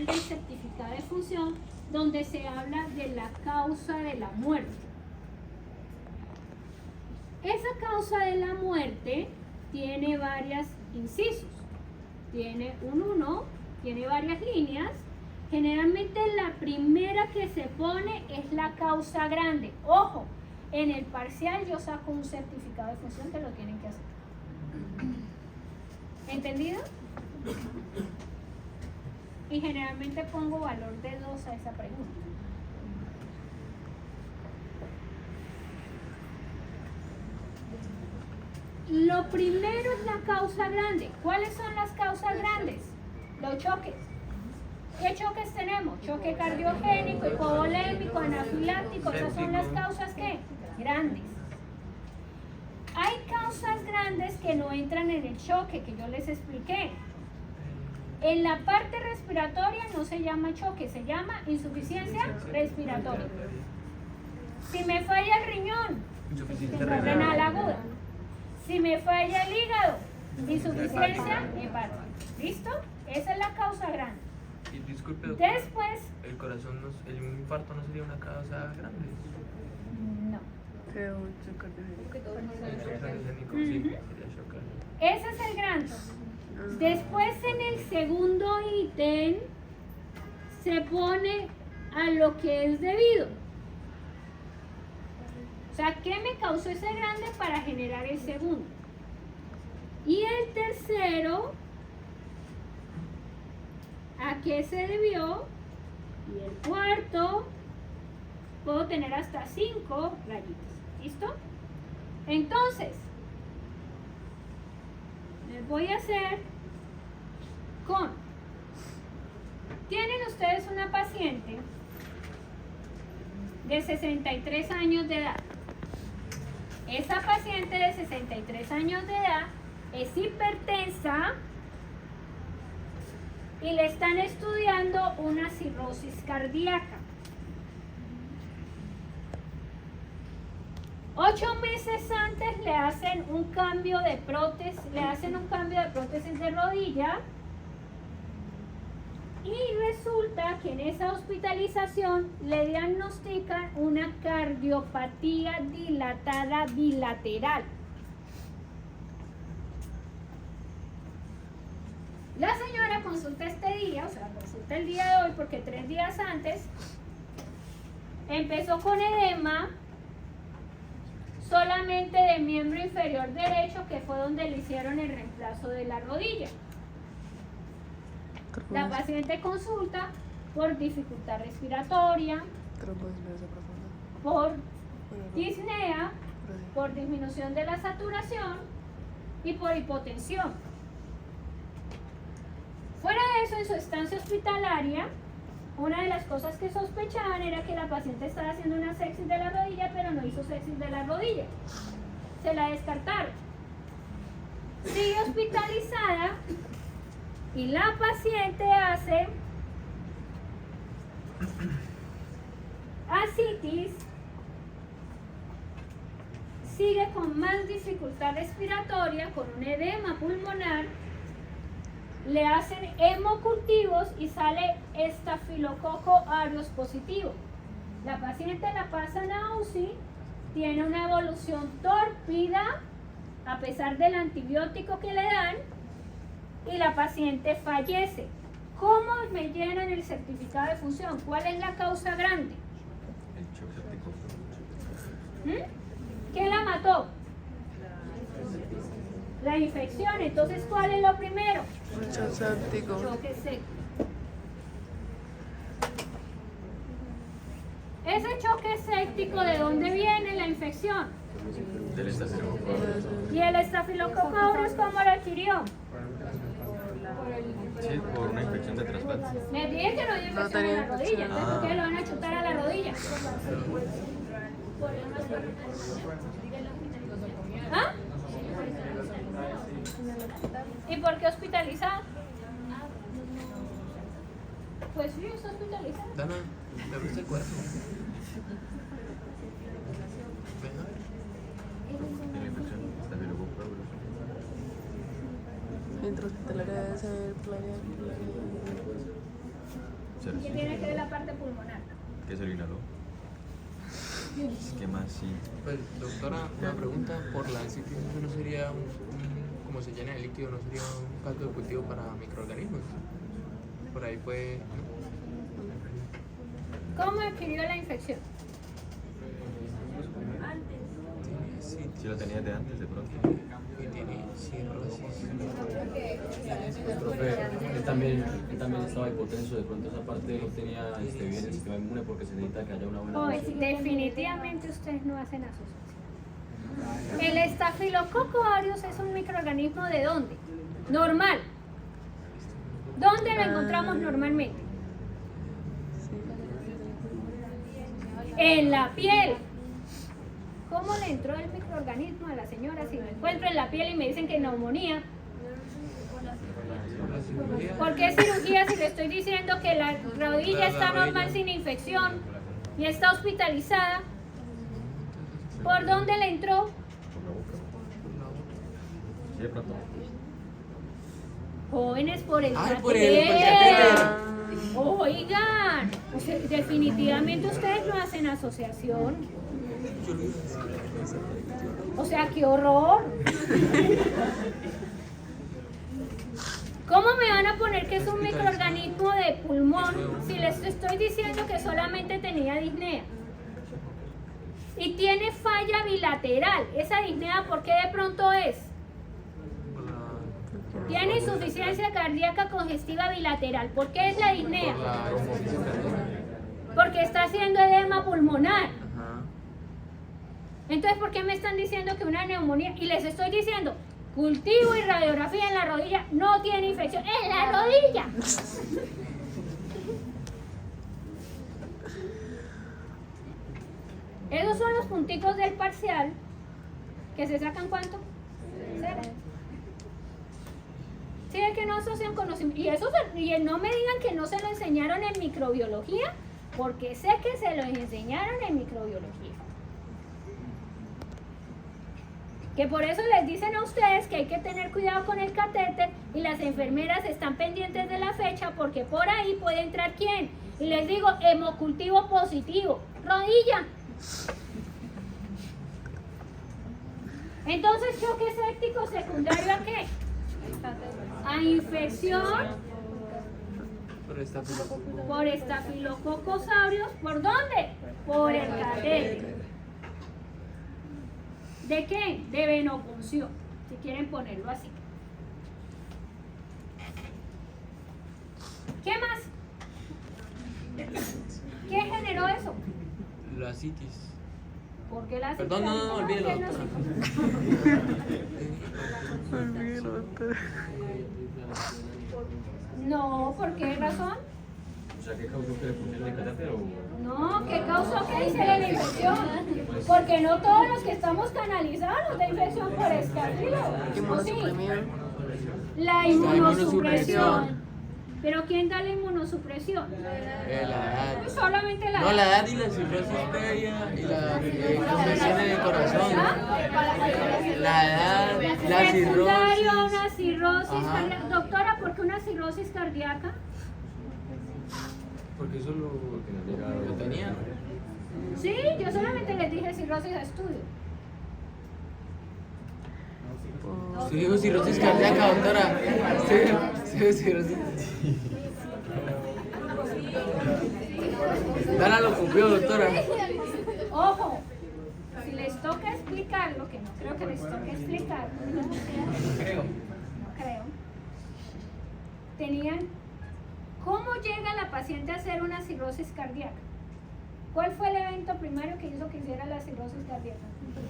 del certificado de función donde se habla de la causa de la muerte. Esa causa de la muerte tiene varios incisos, tiene un 1, tiene varias líneas. Generalmente la primera que se pone es la causa grande. Ojo, en el parcial yo saco un certificado de función que lo tienen que hacer. ¿Entendido? Y generalmente pongo valor de 2 a esa pregunta. Lo primero es la causa grande. ¿Cuáles son las causas grandes? Los choques. ¿Qué choques tenemos? Choque cardiogénico, hipovolémico, anafiláctico. Esas son las causas ¿qué? Grandes. Hay causas grandes que no entran en el choque, que yo les expliqué. En la parte respiratoria no se llama choque, se llama insuficiencia respiratoria. Si me falla el riñón, insuficiencia renal aguda. Si me falla el hígado, insuficiencia hepática. ¿Listo? Esa es la causa grande. Y disculpe, doctor, Después, el corazón, el infarto no sería una causa grande. no. Sí, sería chocar. Ese es el grande. Después en el segundo ítem se pone a lo que es debido. O sea, ¿qué me causó ese grande para generar el segundo? Y el tercero, ¿a qué se debió? Y el cuarto, puedo tener hasta 5 rayitas. ¿Listo? Entonces, les voy a hacer con. Tienen ustedes una paciente de 63 años de edad. Esa paciente de 63 años de edad es hipertensa y le están estudiando una cirrosis cardíaca. 8 meses antes le hacen un cambio de prótesis, de rodilla y resulta que en esa hospitalización le diagnostican una cardiopatía dilatada bilateral. La señora consulta este día, o sea, consulta el día de hoy porque 3 días antes empezó con edema solamente de miembro inferior derecho, que fue donde le hicieron el reemplazo de la rodilla. La paciente consulta por dificultad respiratoria, por disnea, por disminución de la saturación y por hipotensión. Fuera de eso, en su estancia hospitalaria, una de las cosas que sospechaban era que la paciente estaba haciendo una sepsis de la rodilla, pero no hizo sepsis de la rodilla. Se la descartaron. Sigue hospitalizada y la paciente hace ascitis, sigue con más dificultad respiratoria, con un edema pulmonar. Le hacen hemocultivos y sale estafilococo aureus positivo. La paciente la pasan a UCI, tiene una evolución tórpida a pesar del antibiótico que le dan y la paciente fallece. ¿Cómo me llenan el certificado de función? ¿Cuál es la causa grande? El shock séptico. ¿Qué la mató? La infección. Entonces, ¿cuál es lo primero? Shock séptico. Choque séptico. Ese choque séptico, ¿de dónde viene la infección? Del estafilococo. ¿Y el estafilococo aureus cómo lo adquirió? Sí, por una infección de trasplante. Me dije que no dio infección en la rodilla, entonces ¿por qué lo van a chutar a la rodilla? ¿Ah? ¿Y por qué hospitalizado? Pues sí, está hospitalizado. Dana, me gusta el cuerpo. Venga. Y la infección estafilococo aureus. Intrahospitalaria debe ser playa. Cero. ¿Qué tiene que ver la parte pulmonar? Que se lo inhaló. ¿Qué más? Sí. Pues, doctora, una pregunta. Por la citis, ¿eso no sería como se llena de líquido, no sería un caldo de cultivo para microorganismos? Por ahí puede... ¿Cómo adquirió la infección? Tiene citis Sí lo tenía de antes, de pronto. y tiene cirrosis. Profe, él también estaba hipotenso, de pronto esa parte no tenía bien el sistema inmune porque se necesita que haya una buena Pues función. definitivamente ustedes no hacen asociación. El estafilococo aureus es un microorganismo ¿de dónde? Normal. ¿Dónde lo encontramos normalmente? En la piel. ¿Cómo le entró el microorganismo a la señora si lo encuentro en la piel y me dicen que neumonía? Por la cirugía. ¿Por qué cirugía si le estoy diciendo que la rodilla está normal sin infección y está hospitalizada? ¿Por dónde le entró? Por la boca. Sí, de pronto. Jóvenes, por el Ay, catéter. por el catéter. Oigan, o sea, definitivamente ustedes no hacen asociación. Yo lo iba a decir. O sea, qué horror. ¿Cómo me van a poner que es un microorganismo de pulmón si les estoy diciendo que solamente tenía disnea? Y tiene falla bilateral. Esa disnea, ¿por qué de pronto es? Tiene insuficiencia cardíaca congestiva bilateral. ¿Por qué es la disnea? Por la insuficiencia cardíaca. Porque está haciendo edema pulmonar. Ajá. Entonces, ¿por qué me están diciendo que una neumonía? Y les estoy diciendo, cultivo y radiografía en la rodilla no tiene infección. ¡En la rodilla! Esos son los punticos del parcial que se sacan ¿cuánto? 0. Sí, es que no asocian conocimiento. Y no me digan que no se lo enseñaron en microbiología, porque sé que se lo enseñaron en microbiología. Que por eso les dicen a ustedes que hay que tener cuidado con el catéter y las enfermeras están pendientes de la fecha porque por ahí puede entrar ¿quién? Y les digo, hemocultivo positivo, rodilla. Entonces, choque séptico secundario ¿a qué? A infección Por esta por estafilococos aureus. ¿Por dónde? Por el catéter. ¿De qué? De venopunción, si quieren ponerlo así. ¿Qué más? ¿Qué generó eso? la citis. ¿Por qué la Perdón, no, olvídelo, ¿Por qué doctora. No, ¿por qué razón? O sea, ¿qué causó que le pusieron el catéter o...? No, ¿qué causó que hiciera la infección? Porque no todos los que estamos canalizados de infección por estafilo. ¿O sí? La inmunosupresión. ¿Pero quién da la inmunosupresión? La edad. Solamente la No, la edad y la cirrosis previa y la infección en el corazón. La edad, la secundario a cirrosis. una cirrosis Ajá. cardíaca. Doctora, ¿por qué una cirrosis cardíaca? Porque eso lo tenía. Sí, yo solamente les dije cirrosis a estudio. Sí, dijo cirrosis cardíaca, doctora. Sí, dijo cirrosis. Dana lo cumplió, doctora. Ojo, si les toca explicarlo, que no creo que les toque explicar, no creo. Tenían, ¿cómo llega la paciente a hacer una cirrosis cardíaca? ¿Cuál fue el evento primario que hizo que hiciera la cirrosis cardíaca?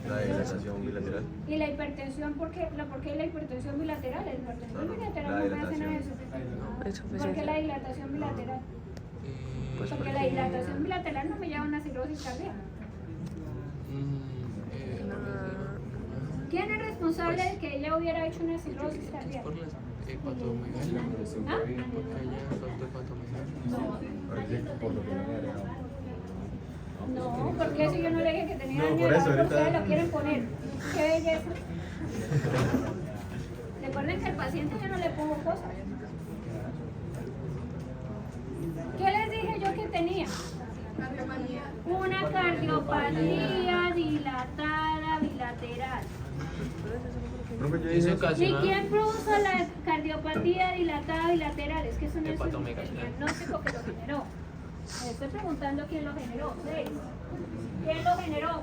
La dilatación bilateral. ¿Y la hipertensión? ¿Por qué la hipertensión bilateral? La hipertensión bilateral La no me hace nada de dilatación. eso. ¿Por qué la dilatación bilateral? Pues Porque la dilatación bilateral no me lleva a una cirrosis cardíaca. ¿Quién es responsable de que ella hubiera hecho una cirrosis cardíaca? Por las hepatomegalia. ¿Ah? Porque ella faltó hepatomegalia. Parece por lo que me había agregado. No, porque eso yo no le dije que tenía No, daño por de eso la ahorita- ustedes lo quieren poner. Qué belleza. Recuerden que al paciente yo no le pongo cosas. ¿Qué les Una cardiopatía dilatada bilateral. Profe, yo Eso dije ¿Y ocasiona quién produjo la cardiopatía dilatada bilateral? Es que eso no es el Hepatomegalia. diagnóstico que lo generó. Me estoy preguntando quién lo generó. ¿Ustedes? ¿Quién lo generó?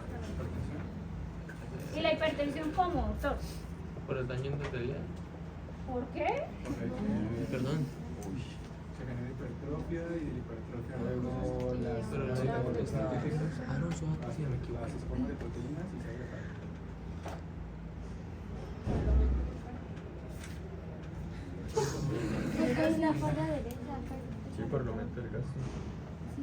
¿Y la hipertensión cómo, doctor? por el daño endotelial. ¿Por qué? Perdón. Se genera hipertrofia y de la hipertrofia luego las Pero no, ah, no, eso es así, me equivoco. se forman de proteínas y se agregan. Es la falla derecha. sí, por lo menos el gasto.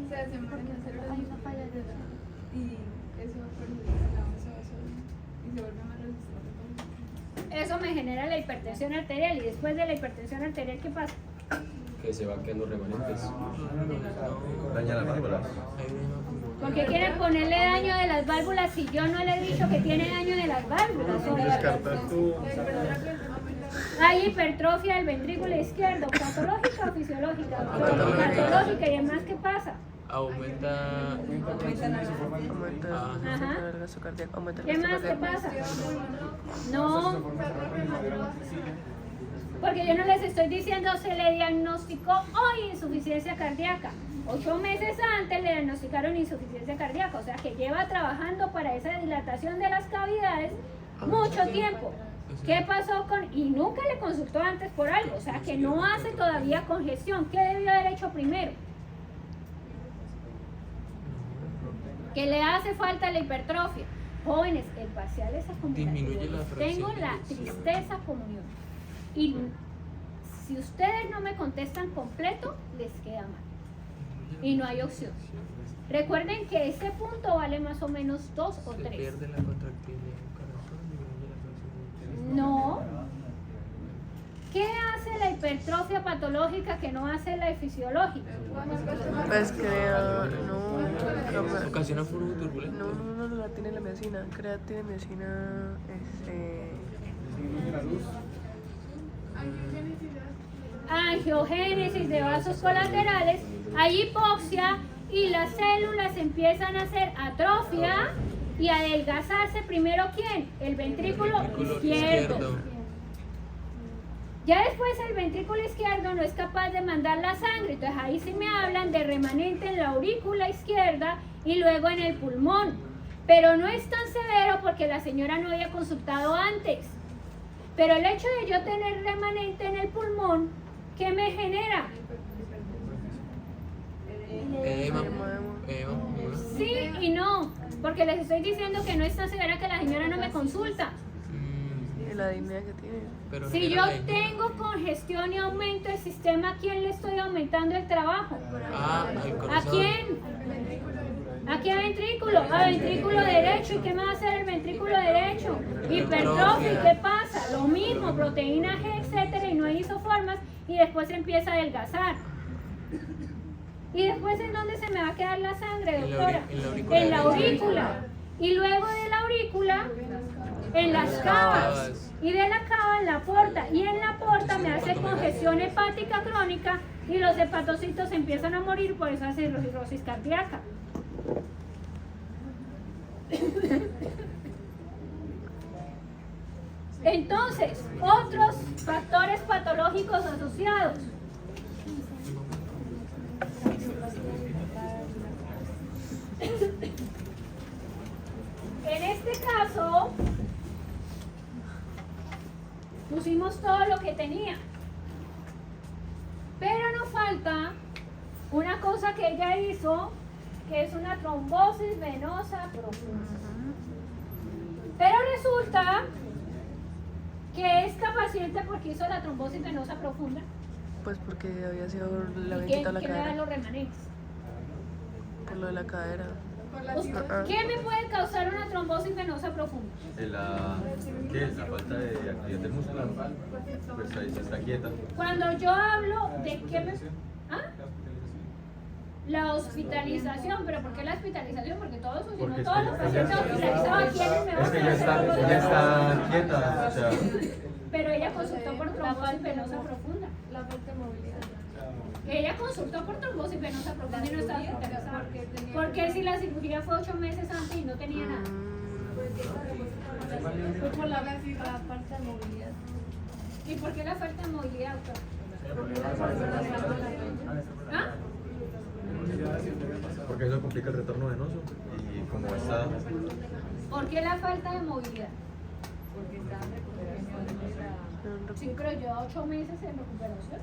Se desenvuelven en el cerebro y eso perjudica la vasovación y se vuelve más resistente. Eso me genera la hipertensión arterial y después de la hipertensión arterial, ¿qué pasa? Que se van quedando remanentes. Daña las válvulas. ¿Por qué quieren ponerle daño de las válvulas si yo no le he dicho que tiene daño de las válvulas? Descartas tú. Hay hipertrofia del ventrículo izquierdo, patológica o fisiológica. Patológica, y además, ¿qué pasa? Aumenta. Ajá. el gasto cardíaco, aumenta el ¿Qué gasto más? ¿Qué cardíaco. pasa? No, porque yo no les estoy diciendo se le diagnosticó hoy insuficiencia cardíaca. 8 meses antes le diagnosticaron insuficiencia cardíaca, o sea que lleva trabajando para esa dilatación de las cavidades mucho tiempo. ¿Qué pasó con...? Y nunca le consultó antes por algo, o sea que no hace todavía congestión. ¿Qué debió haber hecho primero? Que le hace falta la hipertrofia. Jóvenes, el parcial es acumulativo. Disminuye la fracción Tengo de la oxígeno. tristeza comunión. Y si ustedes no me contestan completo, les queda mal. Y no hay opción. Recuerden que ese punto vale más o menos 2 o Se 3. pierde la contractilidad del corazón, disminuye la fracción. No. ¿Qué hace la hipertrofia patológica que no hace la fisiológica? Pues crea, no, Ocasiona flujo turbulento. no, la tiene la medicina, crea tiene medicina, Disminuye la luz. Angiogénesis de vasos colaterales, hay hipoxia y las células empiezan a hacer atrofia y a adelgazarse primero ¿quién? El ventrículo izquierdo. Ya después el ventrículo izquierdo no es capaz de mandar la sangre, entonces ahí sí me hablan de remanente en la aurícula izquierda y luego en el pulmón. Pero no es tan severo porque la señora no había consultado antes. Pero el hecho de yo tener remanente en el pulmón, ¿qué me genera? Edema. Sí y no, porque les estoy diciendo que no es tan severa que la señora no me consulta. y la dignidad que tiene. Pero Si genera yo daño. tengo congestión y aumento del sistema, ¿a quién le estoy aumentando el trabajo? Al ¿A corazón. quién? ¿A qué ventrículo? A ventrículo derecho. ¿Y qué me va a hacer el ventrículo derecho? Hipertrofia. ¿Y qué pasa? Lo mismo, proteína G, etcétera, y no hay isoformas, y después se empieza a adelgazar. ¿Y después en dónde se me va a quedar la sangre, doctora? En la aurícula. Y luego de la aurícula, en las cavas. Y de la cava en la porta. Y en la porta me hace congestión hepática crónica y los hepatocitos empiezan a morir, por eso hace cirrosis cardíaca. Entonces, otros factores patológicos asociados. En este caso, pusimos todo lo que tenía. Pero nos falta una cosa que ella hizo, que es una trombosis venosa profunda. Pero resulta que esta paciente, porque hizo la trombosis venosa profunda, Pues porque había sido la ¿y ventita a la qué me da cadera, los remanentes? por lo de la cadera. ¿Qué me puede causar una trombosis venosa profunda? ¿Qué es? La falta de actividad del músculo. Pues ahí se está quieta. Cuando yo hablo de qué me... ¿Ah? La hospitalización, pero ¿por qué la hospitalización? Porque todos, si no Porque es todos los pacientes hospitalizados quieren me Es que ella está quieta, o sea, Pero ella consultó por trombosis venosa profunda. La falta de movilidad. Ella consultó por trombosis venosa profunda y no estaba interesada. Porque si la cirugía fue 8 meses antes y no tenía nada. Fue por la falta de movilidad. ¿Y por qué la falta de movilidad, doctor? ¿Ah? Porque eso complica el retorno venoso y como está... ¿Por qué la falta de movilidad? Sí, pero lleva 8 meses en recuperación.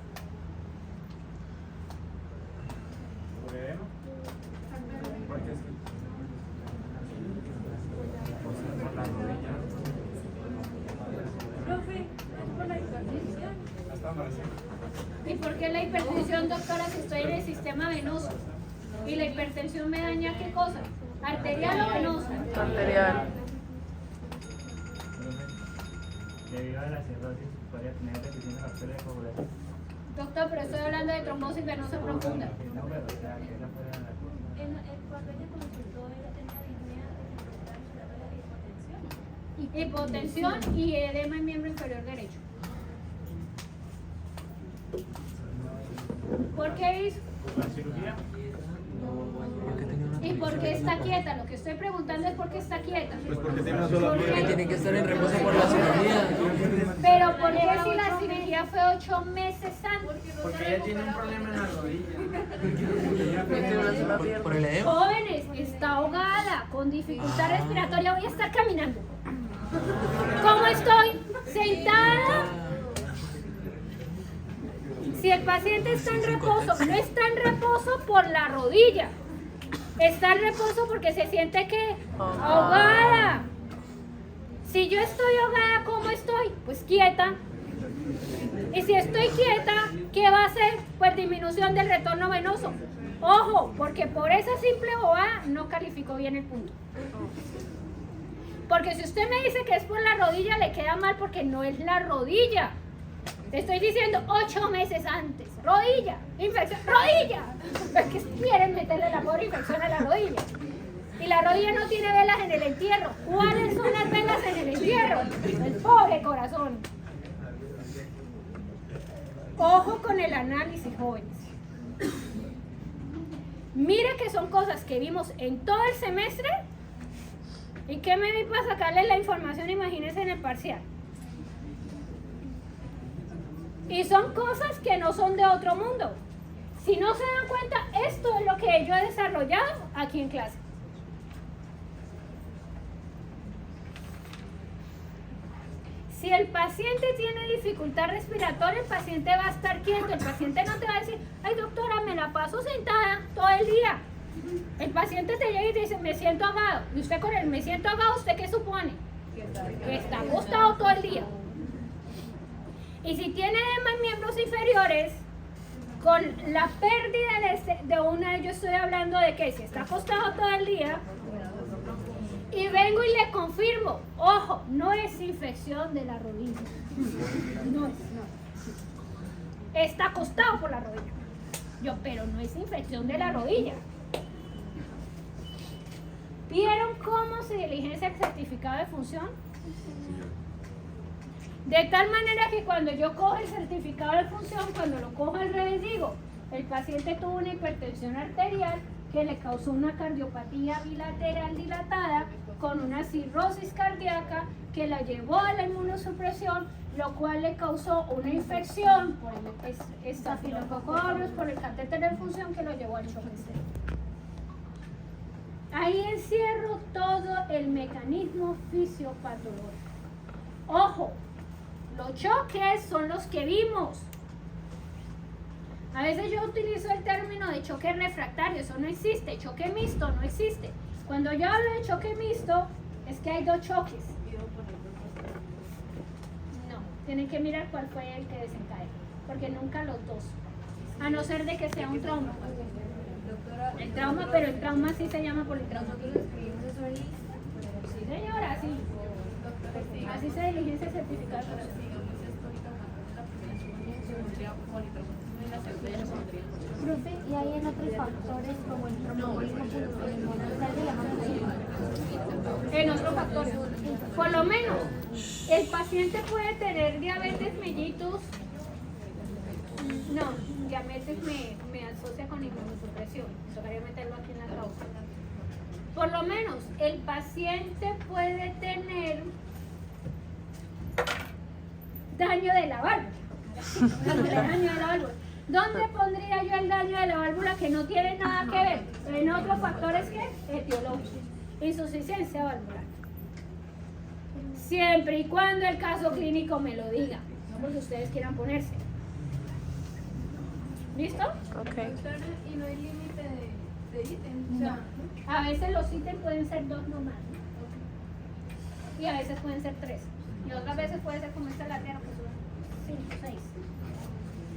Porque es que por la rodilla. Profe, es por la hipertensión. Hasta amanecer. ¿Y por qué la hipertensión, doctora, si estoy en el sistema venoso? ¿Y la hipertensión me daña qué cosa? ¿Arterial o venosa? Arterial. Debido a la cirrosis, podría tener deficiencia de factores de coagulación. Doctor, pero estoy hablando de trombosis venosa profunda. No, pero o sea, que esa fuera la cosa. Cuando ella consultó, ella tenía disnea, Hipotensión y edema en miembro inferior derecho. ¿Por qué hizo? ¿La cirugía? ¿Y por qué está quieta? Lo que estoy preguntando es por qué está quieta. Pues porque tiene una sola ¿Por qué? pierna. Tiene que estar en reposo por la cirugía. Pero ¿por qué si la cirugía fue 8 meses antes? Porque ella tiene un problema en la rodilla. Tiene una sola pierna. Por el edema. Jóvenes, está ahogada, con dificultad respiratoria, voy a estar caminando. ¿Cómo estoy? Sentada. Si el paciente está en reposo, no está en reposo por la rodilla. Está en reposo porque se siente que ahogada. Si yo estoy ahogada, ¿cómo estoy? Pues quieta. Y si estoy quieta, ¿qué va a hacer? Pues disminución del retorno venoso. Ojo, porque por esa simple bobada no calificó bien el punto. Porque si usted me dice que es por la rodilla, le queda mal porque no es la rodilla. Te estoy diciendo 8 meses antes. Rodilla, infección, rodilla. Es que quieren meterle la pobre infección a la rodilla. Y la rodilla no tiene velas en el entierro. ¿Cuáles son las velas en el entierro? El pobre corazón. Ojo con el análisis, jóvenes. Mire que son cosas que vimos en todo el semestre. ¿Y qué me vi para sacarle la información? Imagínense en el parcial. Y son cosas que no son de otro mundo. Si no se dan cuenta, esto es lo que yo he desarrollado aquí en clase. Si el paciente tiene dificultad respiratoria, el paciente va a estar quieto. El paciente no te va a decir, ay doctora, me la paso sentada todo el día. El paciente te llega y te dice, me siento ahogado. Y usted con el me siento ahogado, ¿usted qué supone? Que está acostado todo el día. Y si tiene edema en miembros inferiores, con la pérdida de una, yo estoy hablando de que si está acostado todo el día, y vengo y le confirmo, ojo, no es infección de la rodilla. No. Está acostado por la rodilla. Pero no es infección de la rodilla. ¿Vieron cómo se diligencia el certificado de función? De tal manera que cuando yo cojo el certificado de función, cuando lo cojo al revés, digo, el paciente tuvo una hipertensión arterial que le causó una cardiopatía bilateral dilatada con una cirrosis cardíaca que la llevó a la inmunosupresión, lo cual le causó una infección por el estafilococo aureus, por el catéter de función que lo llevó al choque séptico. Ahí encierro todo el mecanismo fisiopatológico. Ojo, los choques son los que vimos. A veces yo utilizo el término de choque refractario, eso no existe. Choque mixto no existe. Cuando yo hablo de choque mixto, es que hay 2 choques. No, tienen que mirar cuál fue el que desencadenó, porque nunca los dos. A no ser de que sea un trauma. El trauma, pero el trauma sí se llama politrauma. Sí, señora, sí. Así se diligencia certificado. Profe, y hay en otros factores como el tromboembolismo pulmonar, se llama En otros factores. Por lo menos, el paciente puede tener diabetes mellitus. No, diabetes me asocia con inmunosupresión. Tocaría meterlo aquí en la causa. Por lo menos el paciente puede tener daño de la válvula. Daño de la válvula. ¿Dónde pondría yo el daño de la válvula que no tiene nada que ver? En otros factores que etiológicos. Insuficiencia valvular. Siempre y cuando el caso clínico me lo diga, no porque ustedes quieran ponerse. ¿Listo? Ok. Doctora, y no hay límite de ítems. O sea, A veces los ítems pueden ser 2 nomás, ¿no? Y a veces pueden ser 3. Y otras veces puede ser como esta latera, que son 5, 6.